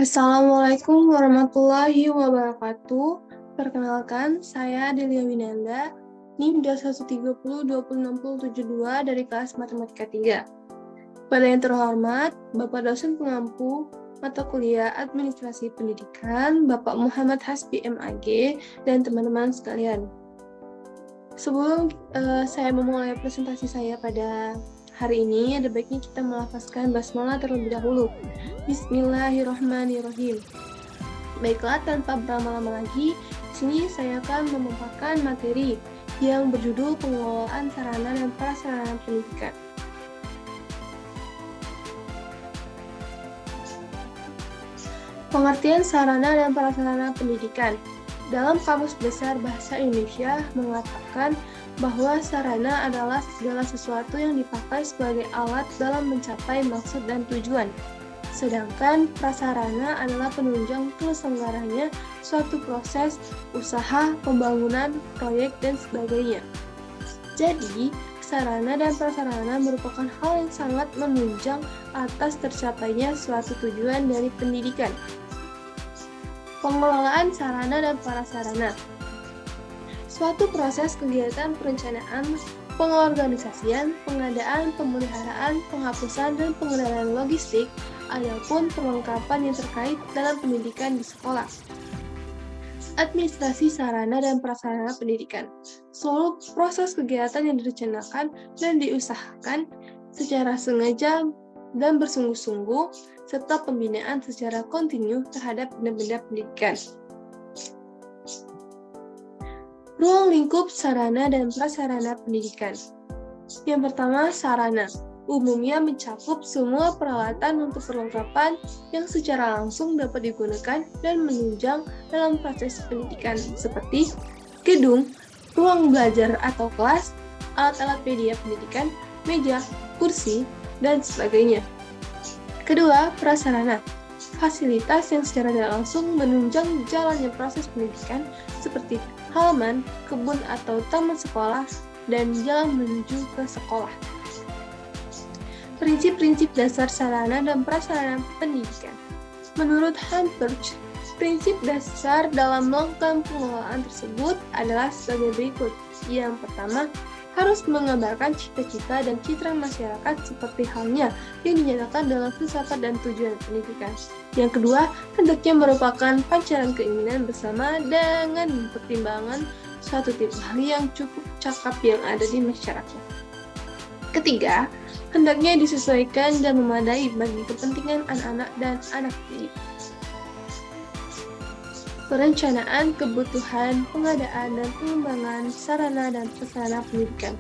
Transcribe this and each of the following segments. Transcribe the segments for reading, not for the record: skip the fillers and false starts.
Assalamualaikum warahmatullahi wabarakatuh. Perkenalkan, saya Delia Winanda, NIM 213020672 dari kelas Matematika 3. Pada yang terhormat, Bapak dosen pengampu mata kuliah Administrasi Pendidikan, Bapak Muhammad Hasbi MAG, dan teman-teman sekalian. Sebelum saya memulai presentasi saya pada hari ini, ada baiknya kita melafazkan basmalah terlebih dahulu. Bismillahirrahmanirrahim. Baiklah, tanpa berlama-lama lagi, di sini saya akan memaparkan materi yang berjudul pengelolaan sarana dan prasarana pendidikan. Pengertian sarana dan prasarana pendidikan. Dalam Kamus Besar Bahasa Indonesia mengatakan bahwa sarana adalah segala sesuatu yang dipakai sebagai alat dalam mencapai maksud dan tujuan. Sedangkan prasarana adalah penunjang terselenggaranya suatu proses, usaha, pembangunan, proyek, dan sebagainya. Jadi, sarana dan prasarana merupakan hal yang sangat menunjang atas tercapainya suatu tujuan dari pendidikan. Pengelolaan sarana dan prasarana. Suatu proses kegiatan perencanaan, pengorganisasian, pengadaan, pemeliharaan, penghapusan, dan pengendalian logistik, adapun perlengkapan yang terkait dalam pendidikan di sekolah. Administrasi sarana dan prasarana pendidikan. Seluruh proses kegiatan yang direncanakan dan diusahakan secara sengaja dan bersungguh-sungguh, serta pembinaan secara kontinu terhadap benda-benda pendidikan. Ruang lingkup sarana dan prasarana pendidikan. Yang pertama, sarana. Umumnya mencakup semua peralatan untuk perlengkapan yang secara langsung dapat digunakan dan menunjang dalam proses pendidikan, seperti gedung, ruang belajar atau kelas, alat-alat media pendidikan, meja, kursi, dan sebagainya. Kedua, prasarana. Fasilitas yang secara tidak langsung menunjang jalannya proses pendidikan seperti halaman, kebun atau taman sekolah, dan jalan menuju ke sekolah. Prinsip-prinsip dasar sarana dan prasarana pendidikan. Menurut Humphreys, prinsip dasar dalam melakukan pengelolaan tersebut adalah sebagai berikut. Yang pertama, harus menggambarkan cita-cita dan citra masyarakat seperti halnya yang dinyatakan dalam filsafat dan tujuan pendidikan. Yang kedua, hendaknya merupakan pancaran keinginan bersama dengan pertimbangan suatu tipe hal yang cukup cakap yang ada di masyarakat. Ketiga, hendaknya disesuaikan dan memadai bagi kepentingan anak-anak dan anak didik. Perencanaan kebutuhan, pengadaan, dan pengembangan sarana dan prasarana pendidikan.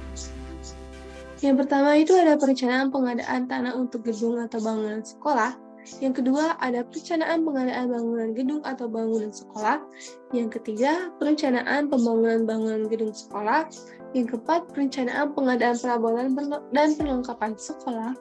Yang pertama itu ada perencanaan pengadaan tanah untuk gedung atau bangunan sekolah. Yang kedua ada perencanaan pengadaan bangunan gedung atau bangunan sekolah. Yang ketiga, perencanaan pembangunan bangunan gedung sekolah. Yang keempat, perencanaan pengadaan perabotan dan perlengkapan sekolah.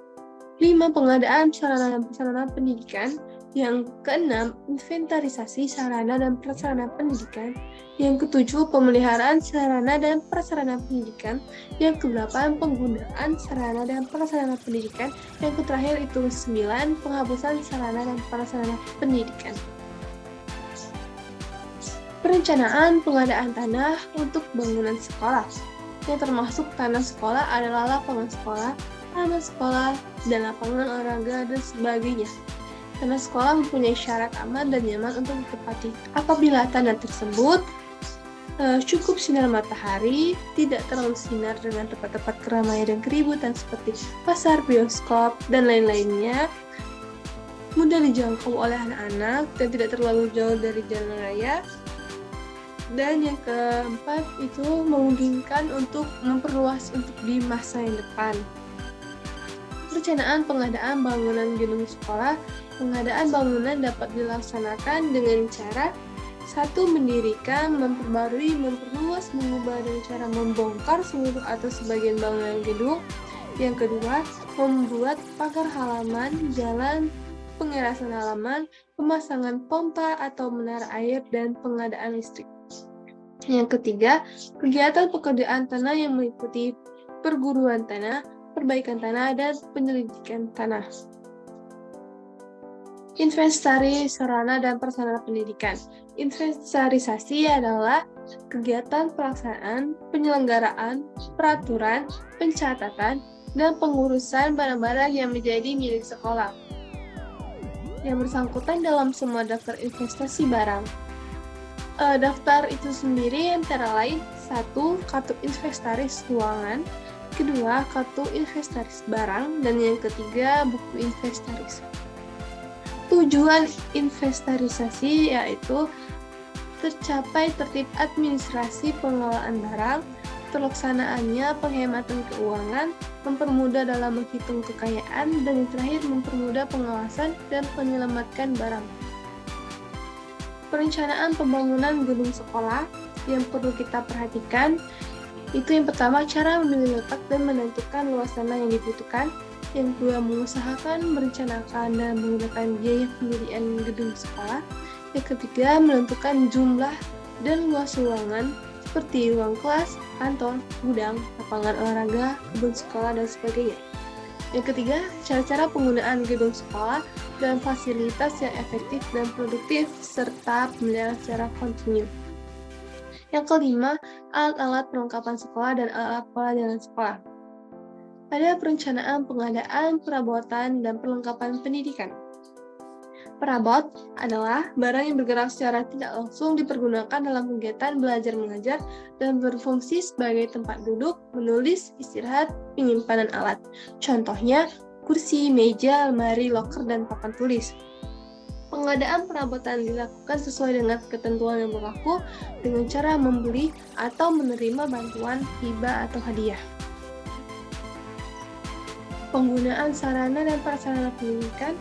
5. Pengadaan sarana dan prasarana pendidikan. Yang keenam, inventarisasi sarana dan prasarana pendidikan. Yang ketujuh, pemeliharaan sarana dan prasarana pendidikan. Yang kedelapan, penggunaan sarana dan prasarana pendidikan. Yang terakhir itu 9, penghapusan sarana dan prasarana pendidikan. Perencanaan pengadaan tanah untuk bangunan sekolah. Yang termasuk tanah sekolah adalah lapangan sekolah, taman sekolah, dan lapangan olahraga dan sebagainya. Tanah sekolah mempunyai syarat aman dan nyaman untuk ditempati. Apabila tanah tersebut cukup sinar matahari, tidak terlalu sinar dengan tempat-tempat keramaian dan keributan seperti pasar, bioskop, dan lain-lainnya, mudah dijangkau oleh anak-anak dan tidak terlalu jauh dari jalan raya. Dan yang keempat itu memungkinkan untuk memperluas untuk di masa yang depan. Perencanaan pengadaan bangunan gedung sekolah. Pengadaan bangunan dapat dilaksanakan dengan cara 1. Mendirikan, memperbarui, memperluas, mengubah dengan cara membongkar seluruh atau sebagian bangunan gedung. Yang kedua, membuat pagar halaman, jalan, pengerasan halaman, pemasangan pompa atau menara air, dan pengadaan listrik. Yang ketiga, kegiatan pekerjaan tanah yang meliputi perguruan tanah, perbaikan tanah, dan penyelidikan tanah. Inventaris sarana dan prasarana pendidikan. Inventarisasi adalah kegiatan pelaksanaan, penyelenggaraan, peraturan, pencatatan, dan pengurusan barang-barang yang menjadi milik sekolah yang bersangkutan dalam semua daftar investasi barang. Daftar itu sendiri antara lain: 1. Kartu inventaris ruangan, kedua kartu inventaris barang, dan yang ketiga buku inventaris. Tujuan inventarisasi yaitu tercapai tertib administrasi pengelolaan barang, terlaksanaannya penghematan keuangan, mempermudah dalam menghitung kekayaan, dan yang terakhir mempermudah pengawasan dan menyelamatkan barang. Perencanaan pembangunan gedung sekolah yang perlu kita perhatikan itu yang pertama, cara memilih letak dan menentukan luas tanah yang dibutuhkan. Yang kedua, mengusahakan, merencanakan, dan menggunakan biaya pendirian gedung sekolah. Yang ketiga, menentukan jumlah dan luas ruangan seperti ruang kelas, kantor, gudang, lapangan olahraga, kebun sekolah, dan sebagainya. Yang ketiga, cara-cara penggunaan gedung sekolah dan fasilitas yang efektif dan produktif serta pemeliharaan secara kontinu. Yang kelima, alat-alat perlengkapan sekolah dan alat pelajaran sekolah. Ada perencanaan pengadaan, perabotan, dan perlengkapan pendidikan. Perabot adalah barang yang bergerak secara tidak langsung dipergunakan dalam kegiatan belajar mengajar dan berfungsi sebagai tempat duduk, menulis, istirahat, penyimpanan alat. Contohnya, kursi, meja, lemari, loker, dan papan tulis. Pengadaan perabotan dilakukan sesuai dengan ketentuan yang berlaku dengan cara membeli atau menerima bantuan, hibah, atau hadiah. Penggunaan sarana dan prasarana pendidikan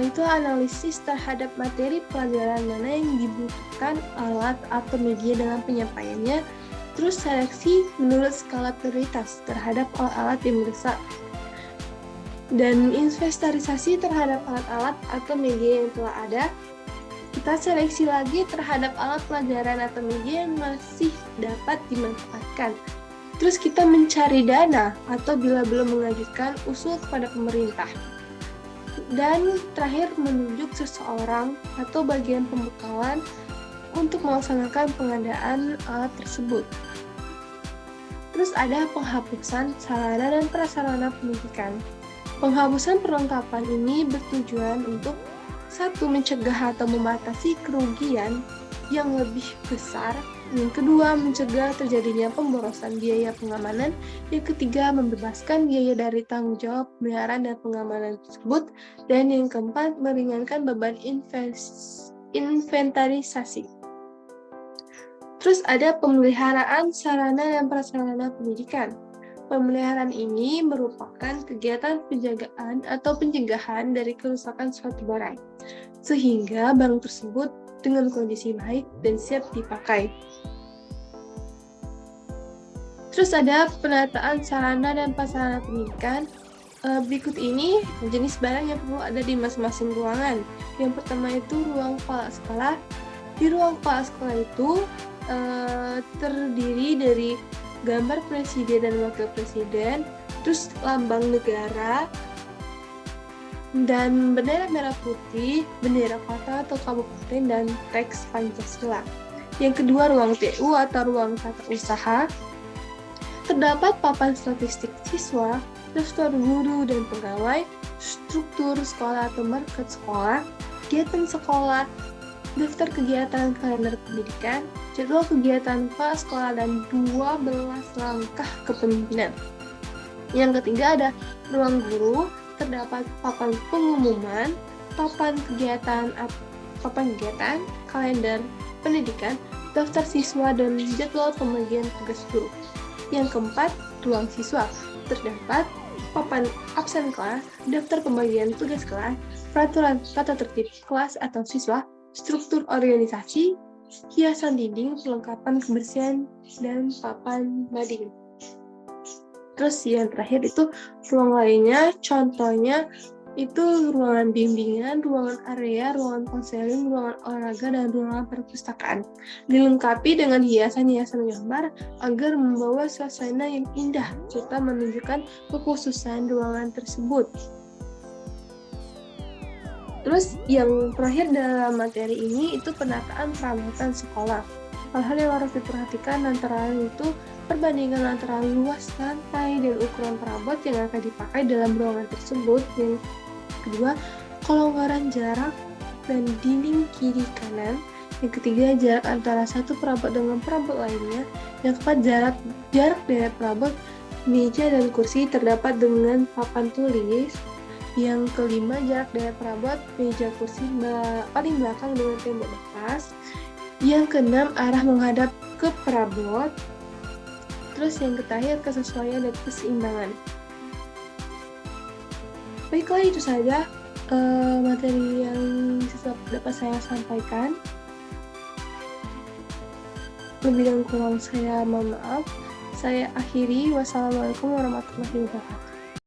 itu analisis terhadap materi pelajaran mana yang dibutuhkan alat atau media dalam penyampaiannya, terus seleksi menurut skala prioritas terhadap alat-alat yang mendesak, dan inventarisasi terhadap alat-alat atau media yang telah ada. Kita seleksi lagi terhadap alat pelajaran atau media yang masih dapat dimanfaatkan. Terus kita mencari dana atau bila belum mengajukan usul kepada pemerintah. Dan terakhir menunjuk seseorang atau bagian pembekalan untuk melaksanakan pengadaan alat tersebut. Terus ada penghapusan sarana dan prasarana pendidikan. Penghapusan perlengkapan ini bertujuan untuk 1. Mencegah atau membatasi kerugian yang lebih besar. Yang kedua, mencegah terjadinya pemborosan biaya pengamanan. Yang ketiga, membebaskan biaya dari tanggung jawab pemeliharaan dan pengamanan tersebut. Dan yang keempat, meringankan beban inventarisasi. Terus ada pemeliharaan sarana dan prasarana pendidikan. Pemeliharaan ini merupakan kegiatan penjagaan atau pencegahan dari kerusakan suatu barang, sehingga barang tersebut dengan kondisi baik dan siap dipakai. Terus ada penataan sarana dan prasarana pendidikan. Berikut ini jenis barang yang perlu ada di masing-masing ruangan. Yang pertama itu ruang kepala sekolah. Di ruang kepala sekolah itu terdiri dari gambar presiden dan wakil presiden, terus lambang negara, dan bendera merah putih, bendera kota atau kabupaten, dan teks Pancasila. Yang kedua, ruang TU atau ruang tata usaha. Terdapat papan statistik siswa, daftar guru dan pegawai, struktur sekolah atau market sekolah, kegiatan sekolah, daftar kegiatan kalender pendidikan, jadwal kegiatan kepala sekolah, dan 12 langkah kepemimpinan. Yang ketiga ada ruang guru, terdapat papan pengumuman, papan kegiatan, kalender pendidikan, daftar siswa, dan jadwal pembagian tugas guru. Yang keempat, ruang siswa, terdapat papan absen kelas, daftar pembagian tugas kelas, peraturan tata tertib kelas atau siswa, struktur organisasi, hiasan dinding, perlengkapan kebersihan, dan papan mading. Terus yang terakhir itu ruang lainnya, contohnya itu ruangan bimbingan, ruangan area, ruangan konseling, ruangan olahraga, dan ruangan perpustakaan. Dilengkapi dengan hiasan-hiasan gambar agar membawa suasana yang indah serta menunjukkan kekhususan ruangan tersebut. Terus yang terakhir dalam materi ini itu penataan perabotan sekolah. Hal-hal yang harus diperhatikan antara lain itu perbandingan antara luas lantai dan ukuran perabot yang akan dipakai dalam ruangan tersebut. Yang kedua, kelonggaran jarak dan dinding kiri kanan. Yang ketiga, jarak antara satu perabot dengan perabot lainnya. Yang keempat, jarak dari perabot meja dan kursi terdapat dengan papan tulis. Yang kelima, jarak dari perabot meja kursi paling belakang dengan tembok bekas. Yang keenam, arah menghadap ke perabot. Terus yang terakhir, kesesuaian dan keseimbangan. Baiklah, itu saja materi yang dapat saya sampaikan. Lebih dan kurang saya mohon maaf. Saya akhiri. Wassalamualaikum warahmatullahi wabarakatuh.